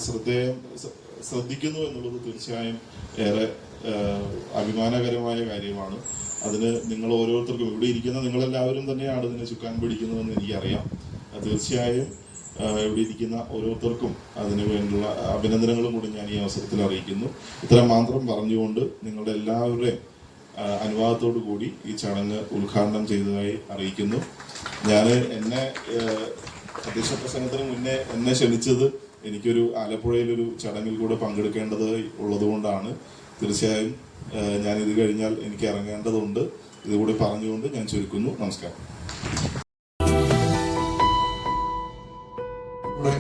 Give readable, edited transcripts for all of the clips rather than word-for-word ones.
ശ്രദ്ധിക്കുന്നു എന്നുള്ളത് തീർച്ചയായും ഏറെ അഭിമാനകരമായ കാര്യമാണ്. അതിന് നിങ്ങൾ ഓരോരുത്തർക്കും, ഇവിടെ ഇരിക്കുന്ന നിങ്ങളെല്ലാവരും തന്നെയാണ് ഇതിനെ ചുക്കാൻ പിടിക്കുന്നതെന്ന് എനിക്കറിയാം. തീർച്ചയായും ഇവിടെ ഇരിക്കുന്ന ഓരോരുത്തർക്കും അതിനു വേണ്ടിയുള്ള അഭിനന്ദനങ്ങളും കൂടി ഞാൻ ഈ അവസരത്തിൽ അറിയിക്കുന്നു. ഇത്തരം മാത്രം പറഞ്ഞുകൊണ്ട് നിങ്ങളുടെ എല്ലാവരുടെയും അനുവാദത്തോടു കൂടി ഈ ചടങ്ങ് ഉദ്ഘാടനം ചെയ്തതായി അറിയിക്കുന്നു. എന്നെ അധ്യക്ഷ പ്രസംഗത്തിന് മുന്നേ എന്നെ ക്ഷണിച്ചത് എനിക്കൊരു ആലപ്പുഴയിലൊരു ചടങ്ങിൽ കൂടെ പങ്കെടുക്കേണ്ടത് ഉള്ളതുകൊണ്ടാണ്. തീർച്ചയായും ഞാൻ ഇത് കഴിഞ്ഞാൽ എനിക്ക് ഇറങ്ങേണ്ടതുണ്ട്. ഇതുകൂടി പറഞ്ഞുകൊണ്ട് ഞാൻ ചുരുക്കുന്നു. നമസ്കാരം.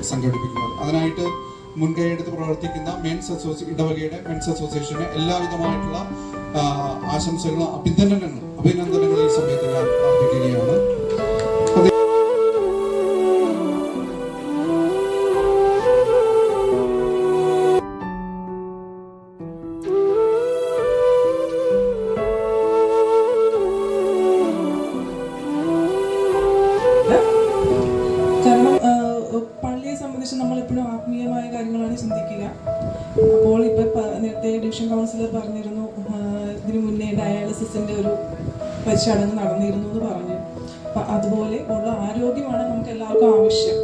സംഘടിപ്പിക്കുന്നത് അതിനായിട്ട് മുൻകൈയെടുത്ത് പ്രവർത്തിക്കുന്ന ഇടവകയുടെ മെൻസ് അസോസിയേഷന് എല്ലാവിധമായിട്ടുള്ള ആശംസകളും അഭിനന്ദനങ്ങളും ഈ സമയത്ത് ഞാൻ അർപ്പിക്കുകയാണ്. നമ്മളെപ്പോഴും ആത്മീയമായ കാര്യങ്ങളാണ് ചിന്തിക്കുക. അപ്പോൾ ഇപ്പം നേരത്തെ ഡിവിഷൻ കൗൺസിലർ പറഞ്ഞിരുന്നു, ഇതിനു മുന്നേ ഡയാലിസിസിൻ്റെ ഒരു ചടങ്ങ് നടന്നിരുന്നു എന്ന് പറഞ്ഞു. അപ്പം അതുപോലെ ഉള്ള ആരോഗ്യമാണ് നമുക്ക് എല്ലാവർക്കും ആവശ്യം.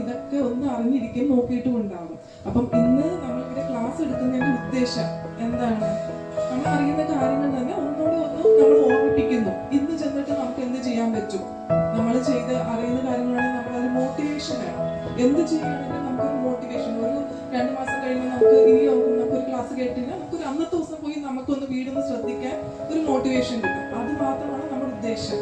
ഇതൊക്കെ ഒന്ന് അറിഞ്ഞിരിക്കും, നോക്കിയിട്ടും ഉണ്ടാകും. അപ്പം ഇന്ന് നമ്മളിവിടെ ക്ലാസ് എടുക്കുന്നതിൻ്റെ ഉദ്ദേശം എന്താണ്? നമ്മൾ അറിയുന്ന കാര്യങ്ങൾ തന്നെ ഒന്നുകൂടി നമ്മൾ ഓർമ്മിപ്പിക്കുന്നു. ഇന്ന് ചെന്നിട്ട് നമുക്ക് എന്ത് ചെയ്യാൻ പറ്റും? നമ്മൾ ചെയ്ത് അറിയുന്ന കാര്യങ്ങളാണെങ്കിൽ നമ്മളൊരു മോട്ടിവേഷൻ വേണം. എന്ത് ചെയ്യുകയാണെങ്കിലും നമുക്കൊരു മോട്ടിവേഷൻ, ഒരു 2 മാസം കഴിയുമ്പോൾ നമുക്കൊരു ക്ലാസ് കേട്ടില്ല, നമുക്കൊരു അന്നത്തെ ദിവസം പോയി നമുക്കൊന്ന് വീടൊന്ന് ശ്രദ്ധിക്കാൻ ഒരു മോട്ടിവേഷൻ കിട്ടും. അത് മാത്രമാണ് നമ്മുടെ ഉദ്ദേശം.